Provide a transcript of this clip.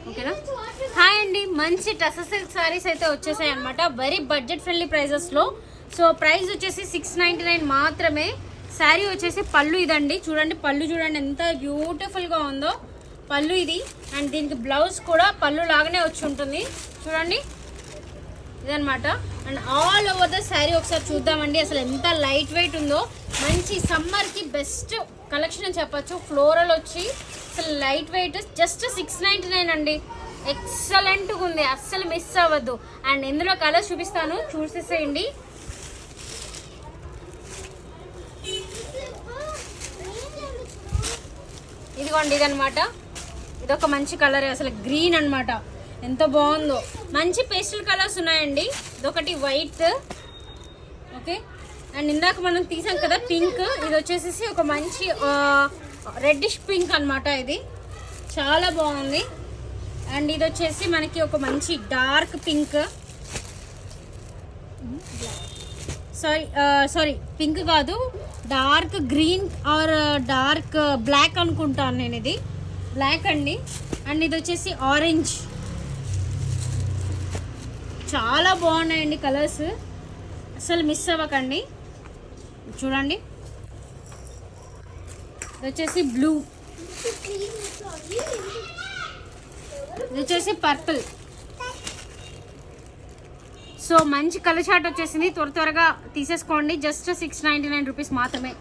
ఓకేనా. హాయ్ అండి, మంచి టసర్ సిల్క్ సారీస్ అయితే వచ్చేసాయి అనమాట, వెరీ బడ్జెట్ ఫ్రెండ్లీ ప్రైజెస్లో. సో ప్రైస్ వచ్చేసి 699 మాత్రమే. శారీ వచ్చేసి పళ్ళు ఇదండి, చూడండి పళ్ళు చూడండి ఎంత బ్యూటిఫుల్గా ఉందో పళ్ళు ఇది. అండ్ దీనికి బ్లౌజ్ కూడా పళ్ళు లాగానే వచ్చి ఉంటుంది చూడండి, ఇదనమాట. And all over the sari ఒకసారి చూద్దామండి, అసలు ఎంత లైట్ వెయిట్ ఉందో. మంచి సమ్మర్కి బెస్ట్ కలెక్షన్ అని చెప్పచ్చు. ఫ్లోరల్ వచ్చి అసలు లైట్ వెయిట్, జస్ట్ 699 అండి. ఎక్సలెంట్గా ఉంది, అస్సలు మిస్ అవ్వద్దు. అండ్ ఇందులో కలర్స్ చూపిస్తాను, చూసేసేయండి. ఇదిగోండి ఇదనమాట, ఇదొక మంచి కలర్, అసలు గ్రీన్ అనమాట, ఎంత బాగుందో. మంచి పేస్టల్ కలర్స్ ఉన్నాయండి, ఇదొకటి వైట్, ఓకే. అండ్ ఇందాక మనం తీసాం కదా పింక్, ఇది వచ్చేసి ఒక మంచి రెడ్డిష్ పింక్ అనమాట, ఇది చాలా బాగుంది. అండ్ ఇది వచ్చేసి మనకి ఒక మంచి డార్క్ పింక్, సారీ పింక్ కాదు, dark green or dark black అనుకుంటాను నేను, ఇది బ్లాక్ అండి. అండ్ ఇది వచ్చేసి ఆరెంజ్, చాలా బాగున్నాయండి కలర్స్, అసలు మిస్ అవ్వకండి. చూడండి ఇది వచ్చేసి బ్లూ, ఇది వచ్చేసి పర్పుల్. సో మంచి కలర్ చార్ట్ వచ్చేసింది, త్వరగా తీసేసుకోండి, జస్ట్ 699 రూపీస్ మాత్రమే.